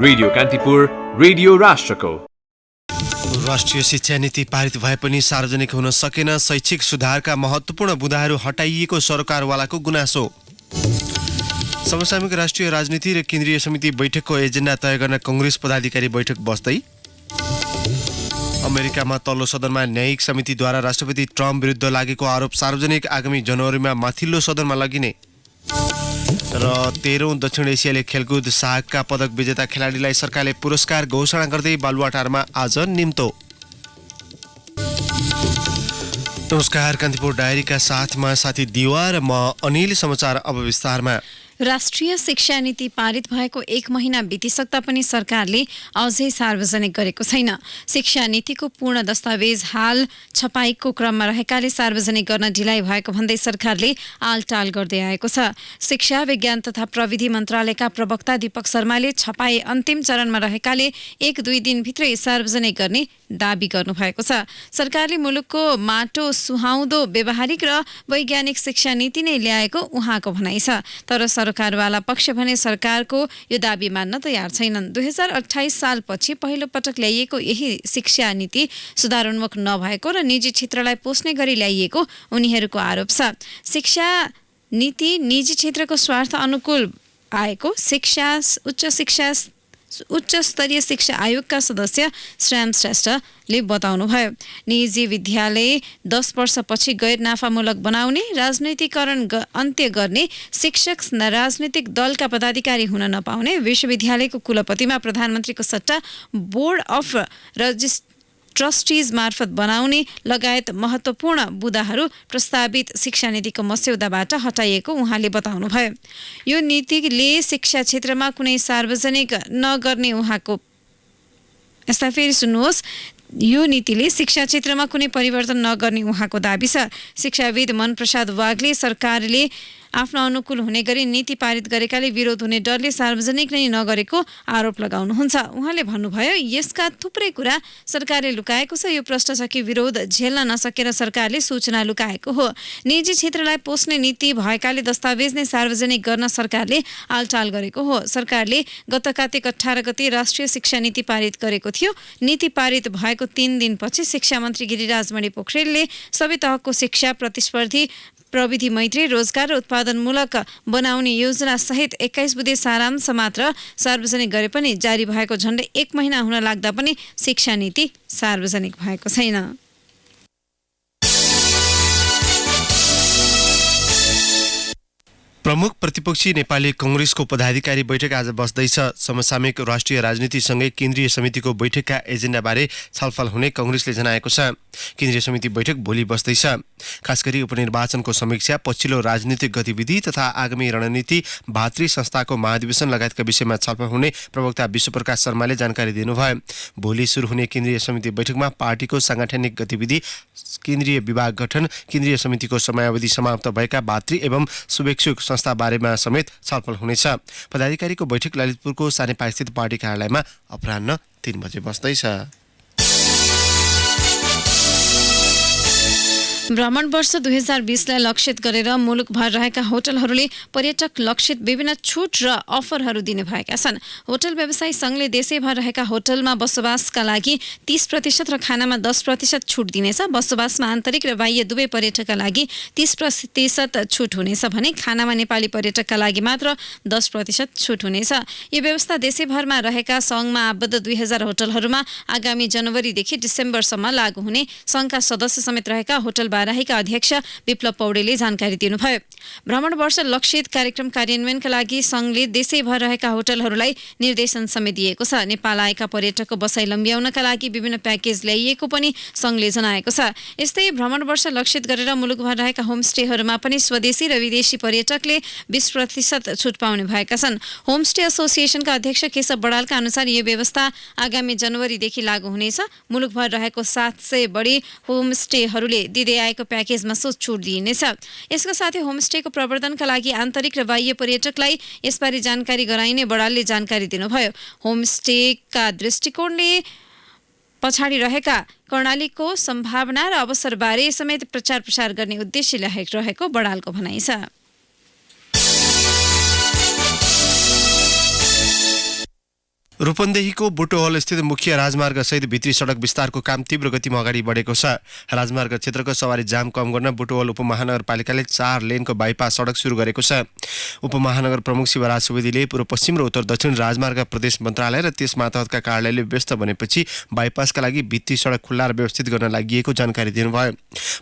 Radio Kantipur, radio राष्ट्रको। राष्ट्रिय शिक्षा नीति पारित भए पनि सार्वजनिक हुन सकेन। शैक्षिक सुधारका महत्त्वपूर्ण बुँदाहरू हटाइएको सरकारवालाको गुनासो। समसामयिक राष्ट्रिय राजनीति र केन्द्रीय समिति बैठकको एजेन्डा तय गर्न कांग्रेस पदाधिकारी बैठक बस्दै। अमेरिकामा तल्लो सदनमा न्यायिक समितिद्वारा राष्ट्रपति ट्रम्प विरुद्ध लागेको आरोप सार्वजनिक आगामी जनवरीमा माथिल्लो सदनमा लगिने। र 13औं दक्षिण एसियाली खेलकुद साहकका पदक विजेता खेलाडीलाई सरकारले पुरस्कार घोषणा गर्दै बालुवाटारमा आज निम्तो। नमस्कार, कान्तिपुर डायरीका साथमा साथी दिवा र म अनिल। समाचार अब विस्तारमा। राष्ट्रिय शिक्षा नीति पारित भएको 1 महिना बितिसक्दा पनि सरकारले अझै सार्वजनिक गरेको छैन। शिक्षा नीतिको पूर्ण दस्तावेज हाल छपाईको क्रममा रहेकाले सार्वजनिक गर्न ढिलाइ भएको भन्दै सरकारले आलटाल गर्दै आएको छ। शिक्षा विज्ञान तथा प्रविधि मन्त्रालयका प्रवक्ता दीपक शर्माले छपाई अन्तिम चरणमा रहेकाले 1-2 दिनभित्रै सार्वजनिक गर्ने दाबी गर्नुभएको छ। सरकारले मुलुकको माटो सुहाउँदो व्यावहारिक र वैज्ञानिक शिक्षा नीति नै ल्याएको उहाँको भनाइ छ। तर सरकारवाला पक्ष भने सरकारको यो दाबी मान्न तयार छैनन्। 2028 सालपछि पहिलो पटक ल्याइएको यही शिक्षा नीति सुधारोन्मुख नभएको र निजी क्षेत्रलाई पोस्ने गरी ल्याइएको उनीहरूको आरोप छ। शिक्षा नीति निजी क्षेत्रको स्वार्थ अनुकूल आएको उच्च स्तरीय शिक्षा आयोगका सदस्य श्याम श्रेष्ठले बताउनुभयो। निजी विद्यालय 10 वर्षपछि गैर नाफामूलक बनाउने, राजनैतिकरण अन्त्य गर्ने, शिक्षक राजनीतिक दलका पदाधिकारी हुन नपाउने, विश्वविद्यालयको कुलपतिमा प्रधानमन्त्रीको सट्टा बोर्ड अफ ट्रस्टिज मार्फत बनाउने लगायत महत्त्वपूर्ण बुँदाहरू प्रस्तावित शिक्षा नीतिको मस्यौदाबाट हटाइएको उहाँले बताउनुभयो। यो नीतिले शिक्षा क्षेत्रमा कुनै सार्वजनिक नगर्ने उहाँको फेरि सुन्नुहोस्। यो नीतिले शिक्षा क्षेत्रमा कुनै परिवर्तन नगर्ने उहाँको दाबी छ। शिक्षाविद मनप्रसाद वागले सरकारले आफ्नो अनुकूल हुने गरी नीति पारित गरेकाले विरोध हुने डरले सार्वजनिक नै नगरेको आरोप लगाउनुहुन्छ। उहाँले भन्नुभयो, यसका थुप्रै कुरा सरकारले लुकाएको छ। यो प्रश्न छ कि विरोध झेल्न नसकेर सरकारले सूचना लुकाएको हो। निजी क्षेत्रलाई पोस्ने नीति भएकाले दस्तावेज नै सार्वजनिक गर्न सरकारले आलटाल गरेको हो। सरकारले गत कार्तिक 18 गते राष्ट्रिय शिक्षा नीति पारित गरेको थियो। नीति पारित भएको 3 दिनपछि शिक्षा मन्त्री गिरिराजमणि पोखरेलले सबै तहको शिक्षा प्रतिस्पर्धी, प्रविधि मैत्री, रोजगार र उत्पादनमूलक बनाउने योजना सहित 21 बुँदे सारांश मात्र सार्वजनिक गरे पनि जारी भएको झण्डै 1 महिना हुन लाग्दा पनि शिक्षा नीति सार्वजनिक भएको छैन। प्रमुख प्रतिपक्षी नेपाली कांग्रेसको पदाधिकारी बैठक आज बस्दैछ। समसामयिक राष्ट्रिय राजनीतिसँगै केन्द्रीय समितिको बैठकका एजेन्डाबारे छलफल हुने कांग्रेसले जनाएको छ। केन्द्रीय समिति बैठक भोलि बस्दैछ। खासगरी उपनिर्वाचनको समीक्षा, पछिल्लो राजनीतिक गतिविधि तथा आगामी रणनीति, भातृ संस्थाको महाधिवेशन लगायतका विषयमा छलफल हुने प्रवक्ता विश्वप्रकाश शर्माले जानकारी दिनुभयो। भोलि सुरु हुने केन्द्रीय समिति बैठकमा पार्टीको सांगठनिक गतिविधि, केन्द्रीय विभाग गठन, केन्द्रीय समितिको समयावधि समाप्त भएका भातृ एवं शुभेच्छुक संस्था बारेमा समेत छलफल हुनेछ। पदाधिकारीको बैठक ललितपुरको सानेपास्थित पार्टी कार्यालयमा अपराह्न 3 बजे बस्दैछ। भ्रमण वर्ष 2020लाई लक्षित गरेर मुलुकभर रहेका होटलहरूले पर्यटक लक्षित विभिन्न छुट र अफरहरू दिने भएका छन्। होटल व्यवसायी सङ्घले देशैभर रहेका होटलमा बसोबासका लागि 30% र खानामा 10% छुट दिनेछ। बसोबासमा आन्तरिक र बाह्य दुवै पर्यटकका लागि 30% छुट हुनेछ भने खानामा नेपाली पर्यटकका लागि मात्र 10% छुट हुनेछ। यो व्यवस्था देशैभरमा रहेका सङ्घमा आबद्ध 2000 होटलहरूमा आगामी जनवरीदेखि डिसेम्बरसम्म लागू हुने सङ्घका सदस्य समेत रहेका होटल बाराहीका अध्यक्ष विप्लव पौडेलले जानकारी दिनुभयो। भ्रमण वर्ष लक्षित कार्यक्रम कार्यान्वयनका लागि सङ्घले देशैभर रहेका होटलहरूलाई निर्देशन समेत दिएको छ। नेपाल आएका पर्यटकको बसाइ लम्ब्याउनका लागि विभिन्न प्याकेज ल्याइएको पनि सङ्घले जनाएको छ। यस्तै भ्रमण वर्ष लक्षित गरेर मुलुकभर रहेका होमस्टेहरूमा पनि स्वदेशी र विदेशी पर्यटकले 20% छुट पाउने भएका छन्। होमस्टे एसोसिएसनका अध्यक्ष केशव बडालका अनुसार यो व्यवस्था आगामी जनवरीदेखि लागू हुनेछ। मुलुकभर रहेको 700 बढी होमस्टेहरूले दिँदै आएको प्याकेजमा सो छुट दिइनेछ। यसका साथै होमस्टेको प्रवर्धनका लागि आन्तरिक र बाह्य पर्यटकलाई यसबारे जानकारी गराइने बडालले जानकारी दिनुभयो। होमस्टेका दृष्टिकोणले पछाडि रहेका कर्णालीको सम्भावना र अवसरबारे समेत प्रचार प्रसार गर्ने उद्देश्य रहेको बडालको भनाइ छ। रूपन्देहीको बुटोहल स्थित मुख्य राजमार्ग सहित भित्री सडक विस्तारको काम तीव्र गतिमा अगाडि बढेको छ। राजमार्ग क्षेत्रको सवारी जाम कम गर्न बुटोहल उपमहानगरपालिकाले 4 लेनको बाइपास सडक सुरु गरेको छ। उपमहानगर प्रमुख शिवराज सुवेदीले पूर्व पश्चिम र उत्तर दक्षिण राजमार्ग प्रदेश मन्त्रालय र त्यस मातहतका कार्यालयले व्यस्त बनेपछि बाइपासका लागि भित्री सडक खुल्ला र व्यवस्थित गर्न लागि जानकारी दिनुभयो।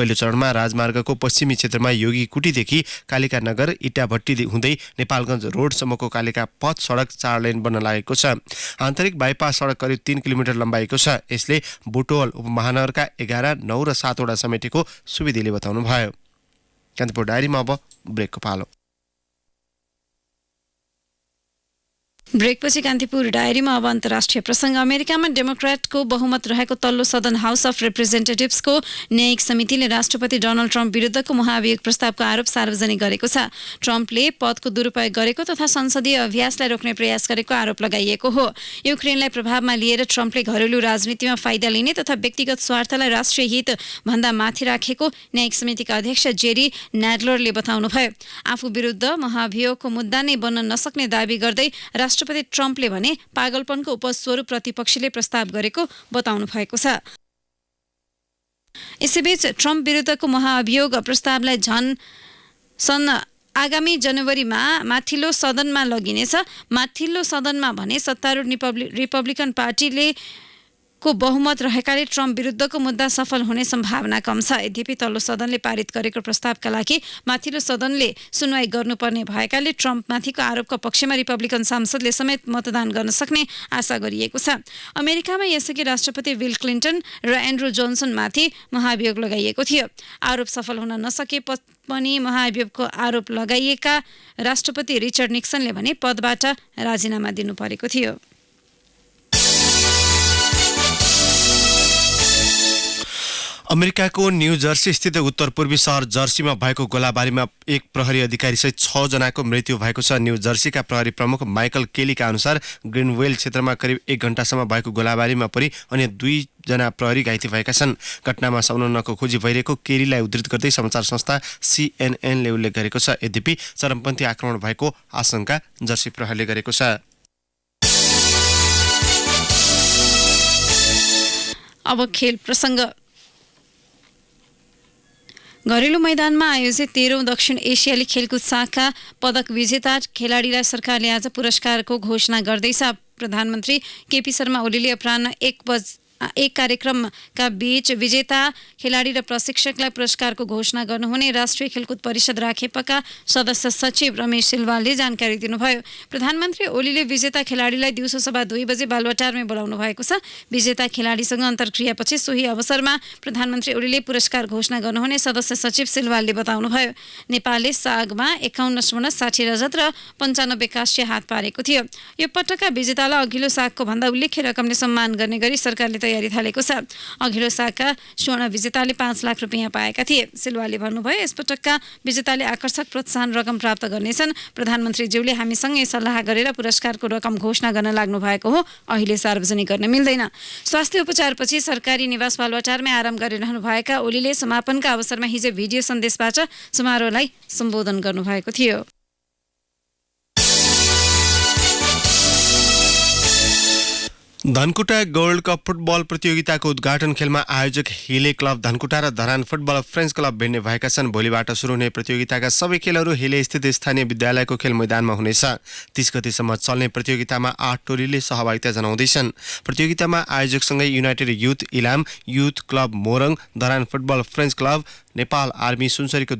पहिलो चरणमा राजमार्गको पश्चिमी क्षेत्रमा योगी कुटीदेखि कालिका नगर इटाभट्टी हुँदै नेपालगञ्ज रोडसम्मको कालिका पथ सडक 4 लेन बन्न लागेको छ। आन्तरिक बाइपास सडक करिब 3 किलोमिटर लम्बाइको छ। यसले बुटोल उपमहानगरका 11, 9 र 7 वटा समेटेको सुवेदीले बताउनुभयो। कान्तिपुर डायरीमा अब ब्रेकको पालो। ब्रेकपछि कान्तिपुर डायरीमा अब अन्तर्राष्ट्रिय प्रसङ्ग। अमेरिकामा डेमोक्रेटको बहुमत रहेको तल्लो सदन हाउस अफ रिप्रेजेन्टेटिभ्सको न्यायिक समितिले राष्ट्रपति डोनाल्ड ट्रम्प विरुद्धको महाभियोग प्रस्तावको आरोप सार्वजनिक गरेको छ। ट्रम्पले पदको दुरुपयोग गरेको तथा संसदीय अभ्यासलाई रोक्ने प्रयास गरेको आरोप लगाइएको हो। युक्रेनलाई प्रभावमा लिएर ट्रम्पले घरेलु राजनीतिमा फाइदा लिने तथा व्यक्तिगत स्वार्थलाई राष्ट्रिय हित भन्दा माथि राखेको न्यायिक समितिका अध्यक्ष जेरी न्याडलरले बताउनुभयो। आफू विरुद्ध महाभियोगको मुद्दा नै बन्न नसक्ने दावी गर्दै राष्ट्रपति ट्रम्पले भने पागलपनको उपस्वरूप प्रतिपक्षले प्रस्ताव गरेको बताउनु भएको छ। यसैबीच ट्रम्प विरुद्धको महाअभियोग प्रस्तावलाई सन् आगामी जनवरीमा माथिल्लो सदनमा लगिनेछ। माथिल्लो सदनमा भने सत्तारूढ रिपब्लिकन पार्टीले को बहुमत रहेकाले ट्रम्प विरुद्धको मुद्दा सफल हुने सम्भावना कम छ। यद्यपि तल्लो सदनले पारित गरेको प्रस्तावका लागि माथिल्लो सदनले सुनवाई गर्नुपर्ने भएकाले ट्रम्पमाथिको आरोपका पक्षमा रिपब्लिकन सांसदले समेत मतदान गर्न सक्ने आशा गरिएको छ। अमेरिकामा यसअघि राष्ट्रपति बिल क्लिन्टन र एन्ड्रू जोन्सनमाथि महाभियोग लगाइएको थियो। आरोप सफल हुन नसके पनि महाभियोगको आरोप लगाइएका राष्ट्रपति रिचर्ड निक्सनले भने पदबाट राजीनामा दिनु परेको थियो। अमेरिकाको न्यू जर्सी स्थित उत्तर पूर्वी सहर जर्सीमा भएको गोलाबारीमा एक प्रहरी अधिकारी सहित 6 जनाको मृत्यु भएको छ। न्यू जर्सीका प्रहरी प्रमुख माइकल केलीका अनुसार ग्रिनवेल क्षेत्रमा करिब 1 घण्टासम्म भएको गोलाबारीमा परि अन्य 2 जना प्रहरी घाइते भएका छन्। घटनामा संलग्नको खोजी भइरहेको केलीलाई उद्धृत गर्दै समाचार संस्था CNN ले उल्लेख गरेको छ। यद्यपि चरमपन्थी आक्रमण भएको आशंका जर्सी प्रहरीले गरेको छ। अब खेल प्रसङ्ग। घरेलु मैदानमा आयोजित 13औं दक्षिण एसियाली खेलकुद शाखा पदक विजेता खेलाडीलाई सरकारले आज पुरस्कारको घोषणा गर्दैछ। प्रधानमन्त्री केपी शर्मा ओलीले अपराह्न 1 कार्यक्रमका बीच विजेता खेलाडी र प्रशिक्षकलाई पुरस्कारको घोषणा गर्नुहुने राष्ट्रिय खेलकुद परिषद राखेपाका सदस्य सचिव रमेश सिलवालले जानकारी दिनुभयो। प्रधानमन्त्री ओलीले विजेता खेलाडीलाई दिउँसो सभा 2 बजे बालुवाटारमै बोलाउनु भएको छ। विजेता खेलाडीसँग अन्तर्क्रियापछि सोही अवसरमा प्रधानमन्त्री ओलीले पुरस्कार घोषणा गर्नुहुने सदस्य सचिव सिलवालले बताउनुभयो। नेपालले सागमा 51 स्वर्ण, 60 रजत र 95 काँस्य हात पारेको थियो। यो पटकका विजेतालाई अघिल्लो सागको भन्दा उल्लेख्य रकमले सम्मान गर्ने गरी सरकारले तयारी थालेको छ। अघिल्लो सागका स्वर्ण विजेताले 5 लाख रुपियाँ पाएका थिए। सिलवालले भन्नुभयो, यसपटकका विजेताले आकर्षक प्रोत्साहन रकम प्राप्त गर्नेछन्। प्रधानमन्त्रीज्यूले हामीसँगै सल्लाह गरेर पुरस्कारको रकम घोषणा गर्न लाग्नु भएको हो। अहिले सार्वजनिक गर्न मिल्दैन। स्वास्थ्य उपचारपछि सरकारी निवास बालुवाटारमै आराम गरिरहनुभएका ओलीले समापनका अवसरमा हिजो भिडियो सन्देशबाट समारोहलाई सम्बोधन गर्नुभएको थियो। धनकुटा गोल्ड कप फुटबल प्रतियोगिताको उद्घाटन खेलमा आयोजक हिले क्लब धनकुटा र धरान फुटबल फ्रेन्च क्लब भिड्ने भएका छन्। भोलिबाट सुरु हुने प्रतियोगिताका सबै खेलहरू हिले स्थित स्थानीय विद्यालयको खेल मैदानमा हुनेछ। 30 गतेसम्म चल्ने प्रतियोगितामा 8 टोलीले सहभागिता जनाउँदैछन्। प्रतियोगितामा आयोजकसँगै united youth Ilam, youth club Morang, Dharan football French club, Nepal army सुनसरीको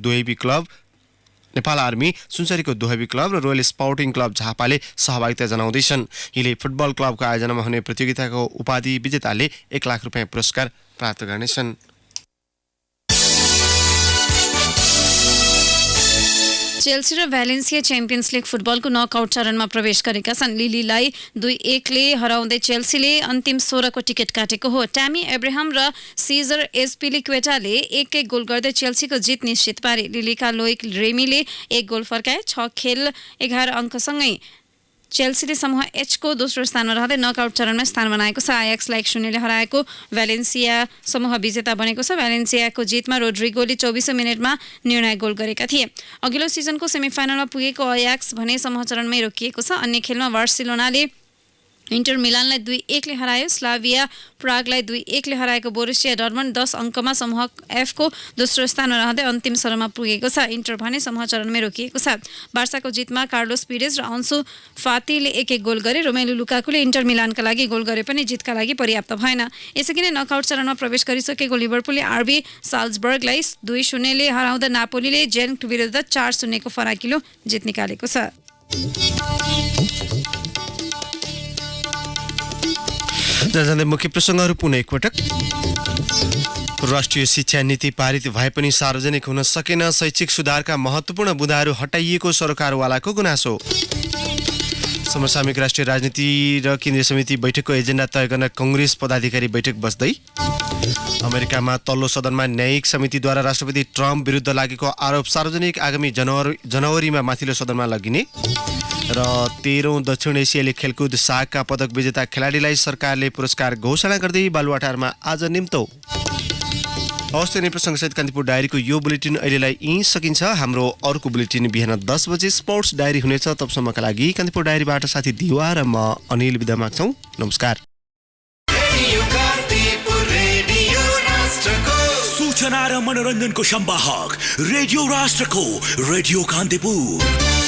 दुहबी क्लब र रोयल स्पोर्टिङ क्लब झापाले सहभागिता जनाउँदैछन्। हिले फुटबल क्लबको आयोजनामा हुने प्रतियोगिताको उपाधि विजेताले 1 लाख रुपियाँ पुरस्कार प्राप्त गर्नेछन्। चेल्सी र भ्यालेन्सिया च्याम्पियन्स लिग फुटबलको नकआउट चरणमा प्रवेश गरेका छन्। लिलीलाई 2-1ले हराउँदै चेल्सीले अन्तिम 16 को टिकट काटेको हो। ट्यामी एब्राहम र सिजर एस्पिलिक्वेटाले 1-1 गोल गर्दै चेल्सीको जित निश्चित पारे। लिलीका लोइक रेमीले 1 गोल फर्काए। 6 खेल 11 अङ्कसँगै चेल्सीले समूह एच को दोस्रो स्थानमा रहँदै नकआउट चरणमा स्थान बनाएको छ। आयाक्सलाई 1-0ले हराएको भ्यालेन्सिया समूह विजेता बनेको छ। भ्यालेन्सियाको जितमा रोड्रिगोले 24 मिनेटमा निर्णायक गोल गरेका थिए। अघिल्लो सिजनको सेमिफाइनलमा पुगेको आयाक्स भने समूह चरणमै रोकिएको छ। अन्य खेलमा बार्सिलोनाले इन्टर मिलानलाई 2-1ले हरायो। स्लाभिया प्रागलाई 2-1ले हराएको बोरुसिया डर्टमन्ड 10 अङ्कमा समूह एफको दोस्रो स्थानमा रहँदै अन्तिम चरणमा पुगेको छ। इन्टर भने समूह चरणमै रोकिएको छ। बार्साको जितमा कार्लोस पिरेज र अन्सु फातीले 1-1 गोल गरे। रोमेलु लुकाकुले इन्टर मिलानका लागि गोल गरे पनि जितका लागि पर्याप्त भएन। यसैगरी नै नकआउट चरणमा प्रवेश गरिसकेको लिभरपुलले आरबी साल्जबर्गलाई 2-0ले हराउँदा नापोलीले जेन्क विरुद्ध 4-0 को फराकिलो जित निकालेको छ। जाँदै मुख्य प्रसङ्गहरू पुनः एकपटक। राष्ट्रिय शिक्षा नीति पारित भए पनि सार्वजनिक हुन सकेन। शैक्षिक सुधारका महत्त्वपूर्ण बुँदाहरू हटाइएको सरकारवालाको गुनासो। समसामयिक राष्ट्रिय राजनीति र केन्द्रीय समिति बैठकको एजेन्डा तय गर्न कांग्रेस पदाधिकारी बैठक बस्दै। अमेरिकामा तल्लो सदनमा न्यायिक समितिद्वारा राष्ट्रपति ट्रम्प विरुद्ध लागेको आरोप सार्वजनिक आगामी जनवरीमा माथिल्लो सदनमा लगिने। र 13औं दक्षिण एसियाली खेलकुद सागका पदक विजेता खेलाडीलाई सरकारले पुरस्कार घोषणा गर्दै बालुवाटारमा आज निम्तो। हवस्, नै प्रसङ्गसहित कान्तिपुर डायरीको यो बुलेटिन अहिलेलाई यहीँ सकिन्छ। हाम्रो अर्को बुलेटिन बिहान 10 बजे स्पोर्ट्स डायरी हुनेछ। तबसम्मका लागि कान्तिपुर डायरीबाट साथी दिवा र म अनिल बिदा माग्छौँ। नमस्कार। सूचना र मनोरञ्जनको सम्वाहक रेडियो राष्ट्रको रेडियो कान्तिपुर।